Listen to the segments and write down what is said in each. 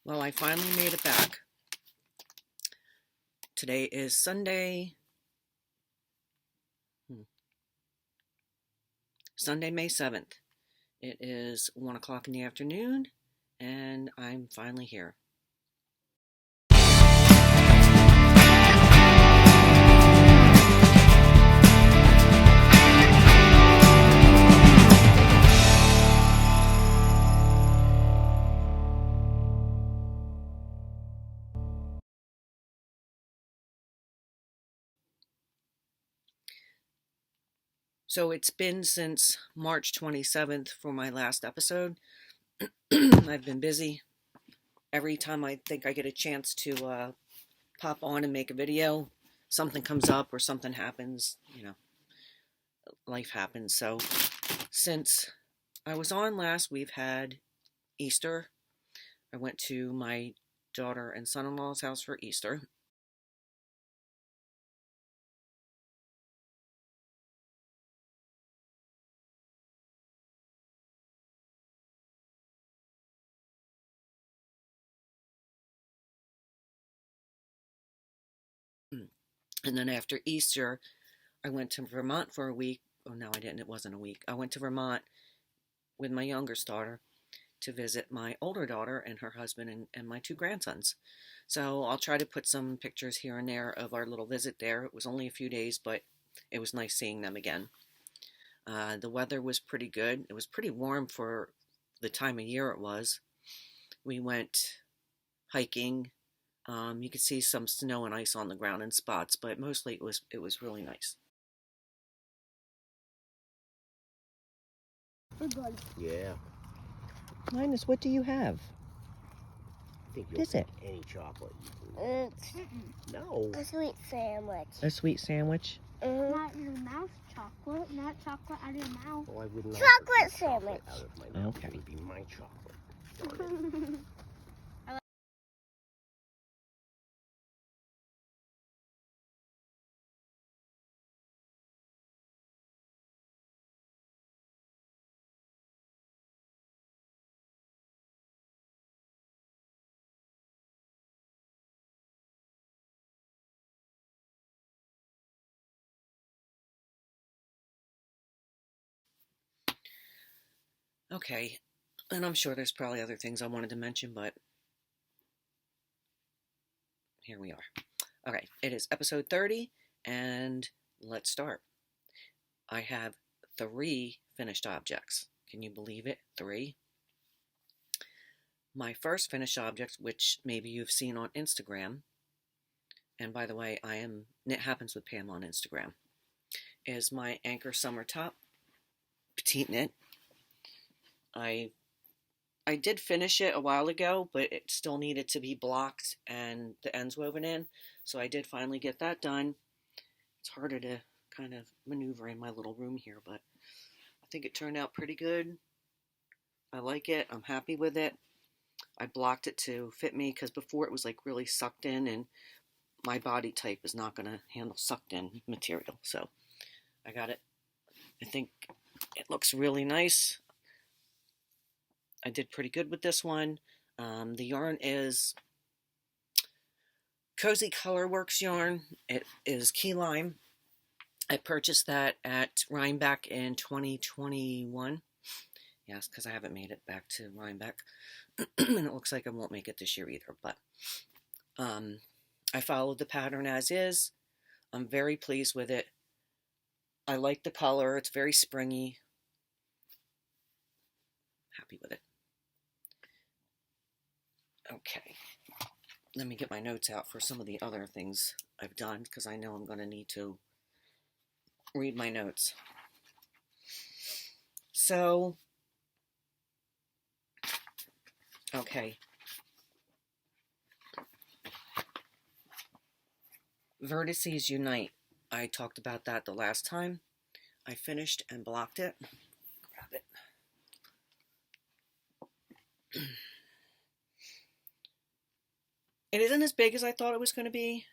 Well, I finally made it back. Today is Sunday, Sunday, May 7th. It is 1 o'clock in the afternoon, and I'm finally here. So it's been since March 27th for my last episode. I've been busy. Every time I think I get a chance to pop on and make a video, something comes up or something happens. Life happens. So since I was on last, we've had Easter. I went to my daughter and son-in-law's house for Easter. And then after Easter, I went to Vermont for a week. Oh, no, I didn't. It wasn't a week. I went to Vermont with my youngest daughter to visit my older daughter and her husband and my two grandsons. So I'll try to put some pictures here and there of our little visit there. It was only a few days, but it was nice seeing them again. The weather was pretty good. It was pretty warm for the time of year it was. We went hiking. You could see some snow and ice on the ground in spots, but mostly it was really nice. Yeah. Linus, what do you have? I think you'll Is it? any chocolate. It's No. a sweet sandwich. A sweet sandwich? Not in your mouth chocolate, not chocolate out of your mouth. Well, I would not Chocolate put sandwich. Out of my mouth. Okay. It would be my chocolate. Okay, and I'm sure there's probably other things I wanted to mention, but here we are. Okay, it is episode 30, and let's start. I have 3 finished objects. Can you believe it? 3. My first finished object, which maybe you've seen on Instagram, and by the way, Knit Happens with Pam on Instagram, is my Anchor Summer Top Petite knit. I did finish it a while ago, but it still needed to be blocked and the ends woven in, so I did finally get that done. It's harder to kind of maneuver in my little room here, but I think it turned out pretty good. I like it. I'm happy with it. I blocked it to fit me because before it was like really sucked in, and my body type is not going to handle sucked in material, so I got it. I think it looks really nice. I did pretty good with this one. The yarn is Cozy Colorworks yarn. It is key lime. I purchased that at Rhinebeck in 2021. Yes, because I haven't made it back to Rhinebeck. And it looks like I won't make it this year either. But I followed the pattern as is. I'm very pleased with it. I like the color. It's very springy. Happy with it. Okay, let me get my notes out for some of the other things I've done, because I know I'm going to need to read my notes. So, okay. Vertices Unite. I talked about that the last time. I finished and blocked it. Grab it. It isn't as big as I thought it was going to be.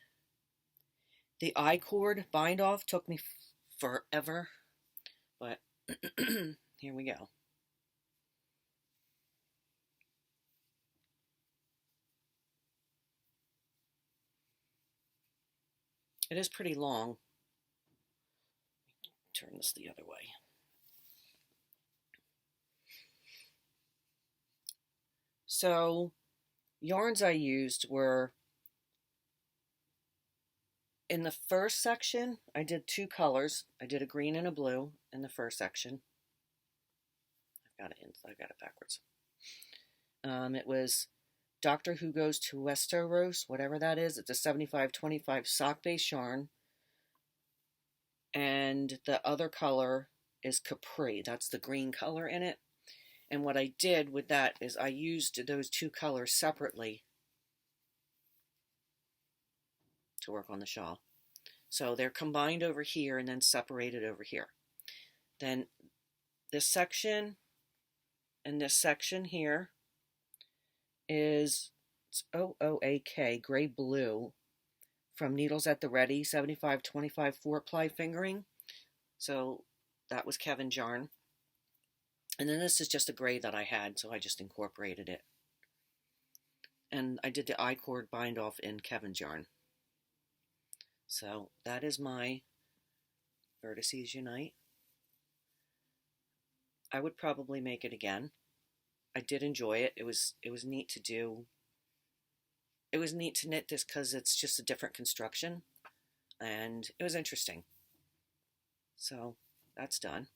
The I-cord bind off took me forever, but here we go. It is pretty long. Turn this the other way. So, yarns I used were, in the first section, I did 2 colors. I did a green and a blue in the first section. I got it backwards. It was Doctor Who Goes to Westeros, whatever that is. It's a 75-25 sock-based yarn. And the other color is Capri. That's the green color in it. And what I did with that is I used those 2 colors separately to work on the shawl. So they're combined over here and then separated over here. Then this section and this section here is OOAK, gray blue, from Needles at the Ready, 75-25 4-ply fingering. So that was Kevin's yarn. And then this is just a gray that I had, so I just incorporated it. And I did the I-cord bind off in Kevin's yarn. So that is my Vertices Unite. I would probably make it again. I did enjoy it. It was neat to do. It was neat to knit this because it's just a different construction, and it was interesting. So that's done.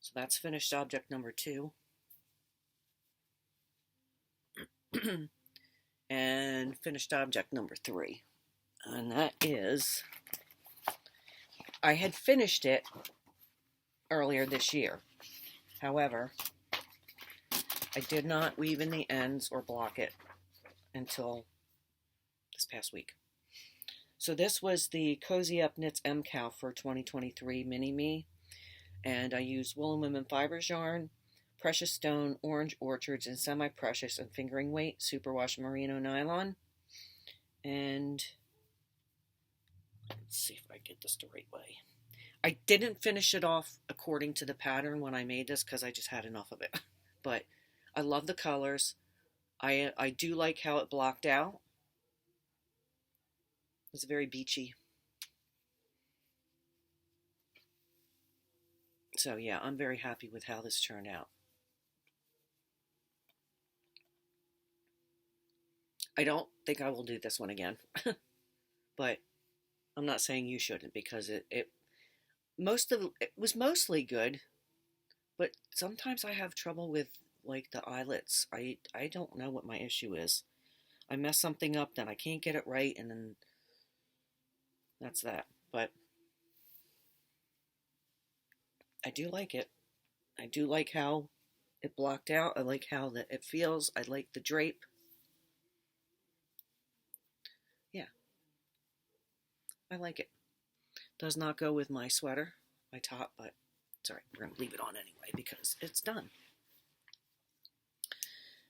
So that's finished object number 2. And finished object number 3. And that is, I had finished it earlier this year. However, I did not weave in the ends or block it until this past week. So this was the Cozy Up Knits MCAL for 2023 Mini Me. And I used Woolen Women Fibers yarn, Precious Stone, Orange Orchards, and Semi-Precious and Fingering Weight Superwash Merino Nylon. And let's see if I get this the right way. I didn't finish it off according to the pattern when I made this because I just had enough of it. But I love the colors. I do like how it blocked out. It's very beachy. So yeah, I'm very happy with how this turned out. I don't think I will do this one again. But I'm not saying you shouldn't, because it was mostly good, but sometimes I have trouble with like the eyelets. I don't know what my issue is. I mess something up, then I can't get it right, and then that's that. But I do like it. I do like how it blocked out. I like how it feels. I like the drape. Yeah, I like it. Does not go with my sweater, my top, but sorry, we're going to leave it on anyway because it's done.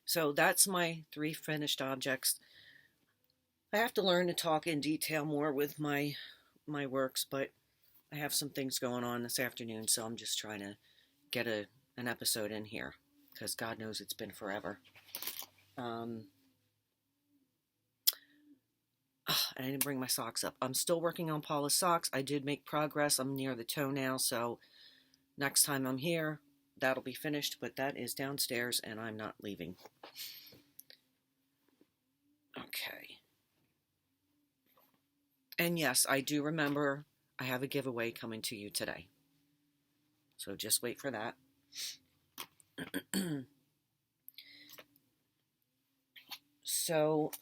So that's my 3 finished objects. I have to learn to talk in detail more with my works, but I have some things going on this afternoon, so I'm just trying to get an episode in here, because God knows it's been forever. I didn't bring my socks up. I'm still working on Paula's socks. I did make progress. I'm near the toe now, so next time I'm here, that'll be finished, but that is downstairs, and I'm not leaving. Okay. And yes, I do remember I have a giveaway coming to you today. So just wait for that. So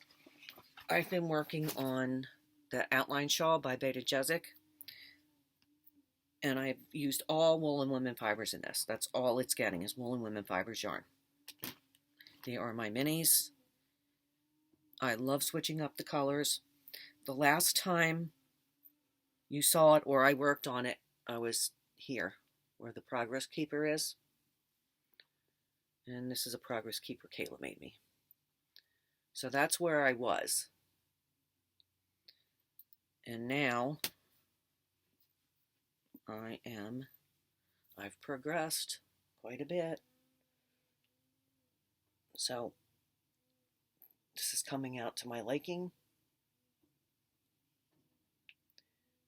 I've been working on the outline shawl by Beta Jezik, and I've used all Woolen Women fibers in this. That's all it's getting is Woolen Women fibers yarn. They are my minis. I love switching up the colors. The last time you saw it or I worked on it, I was here where the Progress Keeper is. And this is a Progress Keeper Kayla made me. So that's where I was. And now I've progressed quite a bit. So this is coming out to my liking.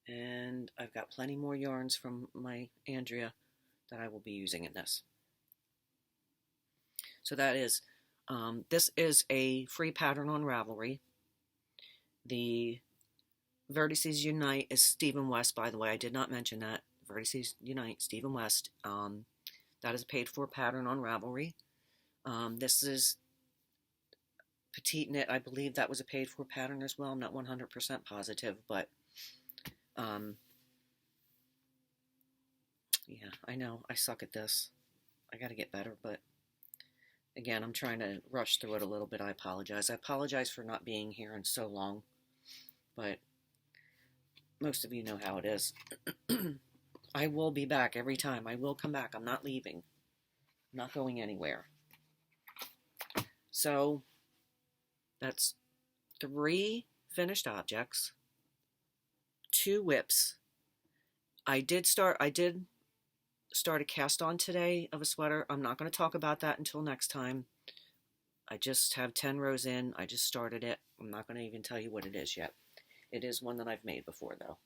And I've got plenty more yarns from my Andrea that I will be using in this. So that is, this is a free pattern on Ravelry. The Vertices Unite is Stephen West, by the way. I did not mention that. Vertices Unite, Stephen West. That is a paid-for pattern on Ravelry. This is Petite Knit. I believe that was a paid-for pattern as well. I'm not 100% positive, but yeah, I know. I suck at this. I got to get better, but again, I'm trying to rush through it a little bit. I apologize. I apologize for not being here in so long, but most of you know how it is. I will be back every time. I will come back. I'm not leaving. I'm not going anywhere. So that's 3 finished objects, 2 whips. I did start a cast on today of a sweater. I'm not going to talk about that until next time. I just have 10 rows in. I just started it. I'm not going to even tell you what it is yet. It is one that I've made before, though.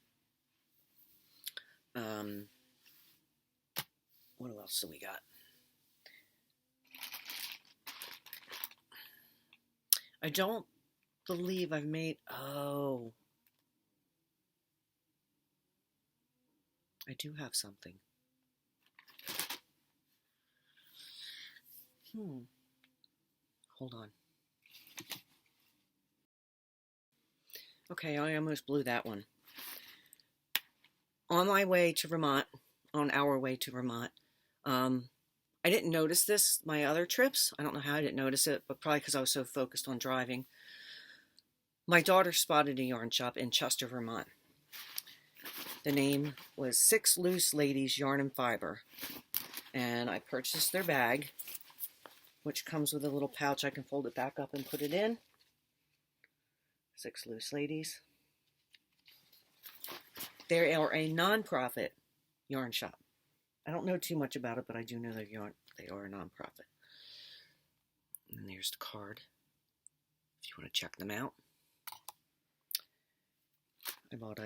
What else do we got? I don't believe I've made... Oh. I do have something. Hold on. Okay, I almost blew that one. On my way to Vermont, on our way to Vermont, I didn't notice this my other trips. I don't know how I didn't notice it, but probably because I was so focused on driving. My daughter spotted a yarn shop in Chester, Vermont. The name was Six Loose Ladies Yarn and Fiber. And I purchased their bag, which comes with a little pouch. I can fold it back up and put it in. Six Loose Ladies. They are a non-profit yarn shop. I don't know too much about it, but I do know they are a non-profit. And there's the card, if you want to check them out. I bought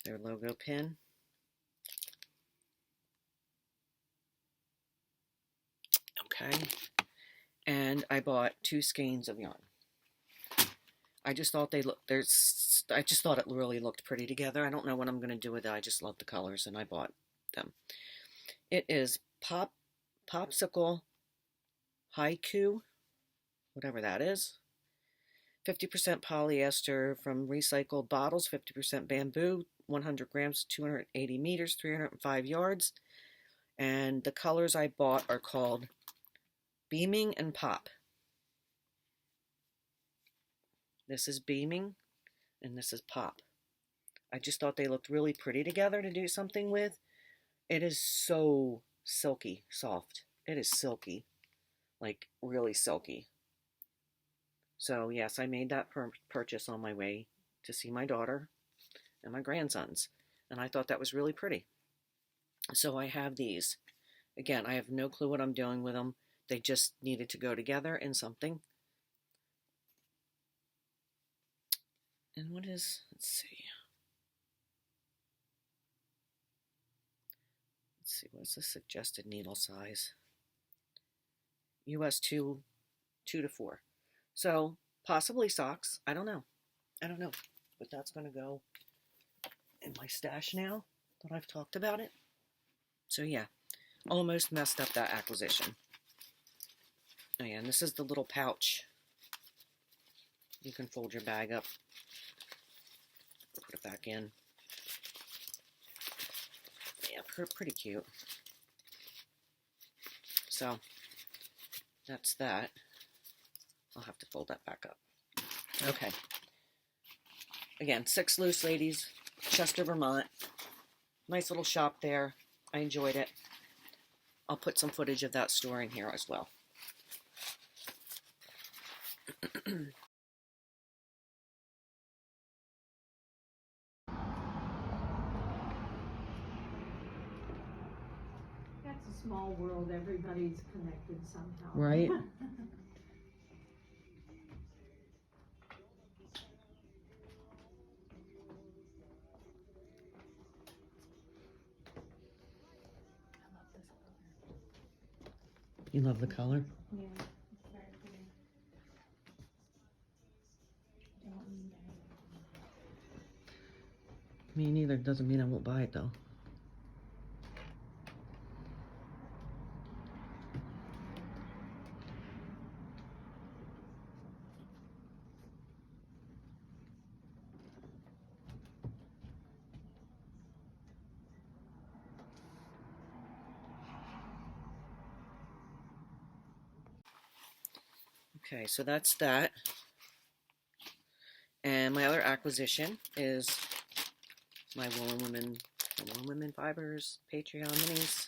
their logo pin. Okay. And I bought 2 skeins of yarn. I just thought I just thought it really looked pretty together. I don't know what I'm going to do with it. I just love the colors, and I bought them. It is Popcyle Haiku, whatever that is. 50% polyester from recycled bottles, 50% bamboo, 100 grams, 280 meters, 305 yards. And the colors I bought are called Beaming and Pop. This is Beaming, and this is Pop. I just thought they looked really pretty together to do something with. It is so silky soft. It is silky, like really silky. So yes, I made that purchase on my way to see my daughter and my grandsons, and I thought that was really pretty. So I have these. Again, I have no clue what I'm doing with them. They just needed to go together in something. And what is, let's see, what's the suggested needle size? US 2 to 4. So possibly socks. I don't know. But that's going to go in my stash now that I've talked about it. So yeah, almost messed up that acquisition. Oh yeah, and this is the little pouch. You can fold your bag up, put it back in. Yeah, pretty cute. So that's that. I'll have to fold that back up. Okay. Again, Six Loose Ladies, Chester, Vermont. Nice little shop there. I enjoyed it. I'll put some footage of that store in here as well. That's a small world. Everybody's connected somehow. Right? You love the color? Yeah, it's very pretty. Don't need it. Me neither. Doesn't mean I won't buy it though. Okay, so that's that. And my other acquisition is my Woolen Women Fibers Patreon minis.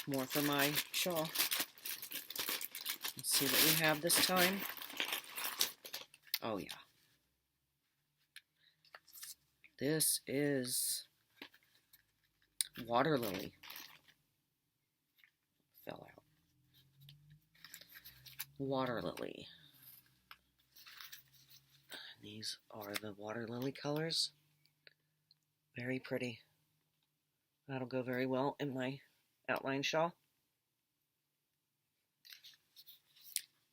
More for my shawl. Let's see what we have this time. Oh yeah. This is Water Lily. Fell out. Water Lily. These are the Water Lily colors. Very pretty. That'll go very well in my outline shawl.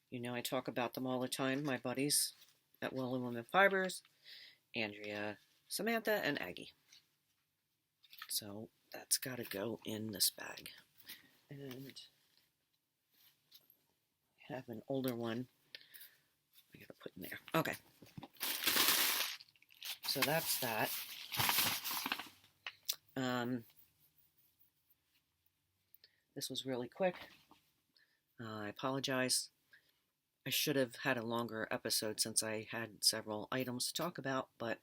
You know I talk about them all the time, my buddies at Woolen Women Fibers, Andrea, Samantha, and Aggie. So that's got to go in this bag. And I have an older one I got to put in there. Okay. So that's that. This was really quick. I apologize. I should have had a longer episode since I had several items to talk about, but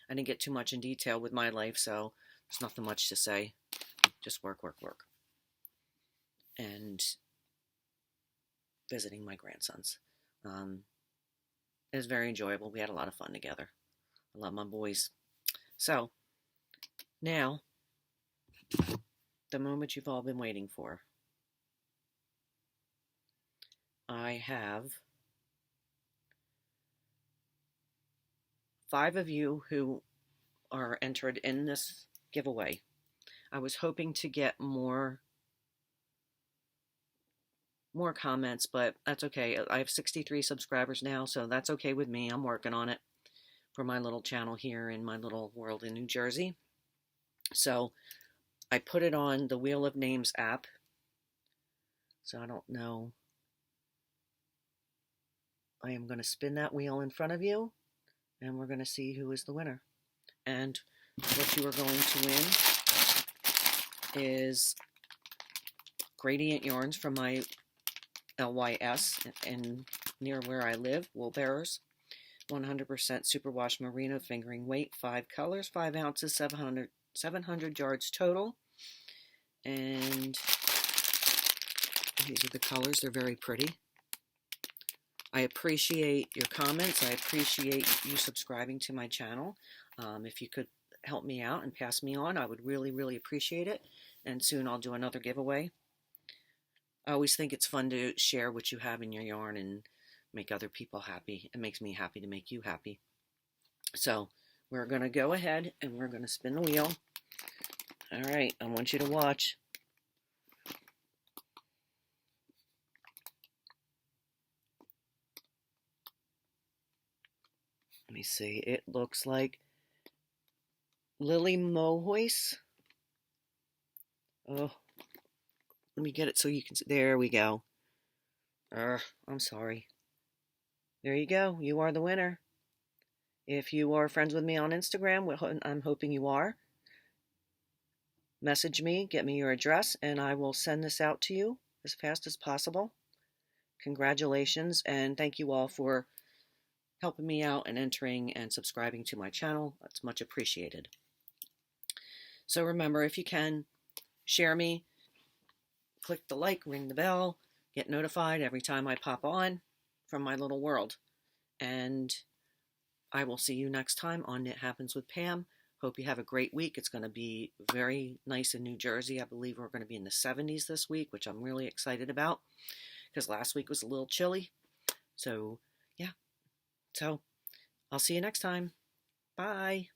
I didn't get too much in detail with my life, so there's nothing much to say. Just work, work, work. And visiting my grandsons. It was very enjoyable. We had a lot of fun together. I love my boys. So, now, the moment you've all been waiting for. I have 5 of you who are entered in this giveaway. I was hoping to get more comments, but that's okay. I have 63 subscribers now, so that's okay with me. I'm working on it for my little channel here in my little world in New Jersey. So I put it on the Wheel of Names app. So I don't know. I am going to spin that wheel in front of you, and we're going to see who is the winner. And what you are going to win is gradient yarns from my LYS and near where I live, Woolbearers. 100% superwash merino fingering weight, 5 colors, 5 ounces, 700 yards total. And these are the colors. They're very pretty. I appreciate your comments. I appreciate you subscribing to my channel. If you could help me out and pass me on, I would really, really appreciate it. And soon I'll do another giveaway. I always think it's fun to share what you have in your yarn and make other people happy. It makes me happy to make you happy. So we're going to go ahead and we're going to spin the wheel. All right, I want you to watch. Let me see. It looks like Lily Mohoyce. Oh, let me get it so you can see. There we go. I'm sorry. There you go. You are the winner. If you are friends with me on Instagram, I'm hoping you are, message me, get me your address, and I will send this out to you as fast as possible. Congratulations, and thank you all for helping me out and entering and subscribing to my channel. That's much appreciated. So remember, if you can, share me, click the like, ring the bell, get notified every time I pop on from my little world. And I will see you next time on It Happens with Pam. Hope you have a great week. It's going to be very nice in New Jersey. I believe we're going to be in the 70s this week, which I'm really excited about because last week was a little chilly. So, yeah. So, I'll see you next time. Bye.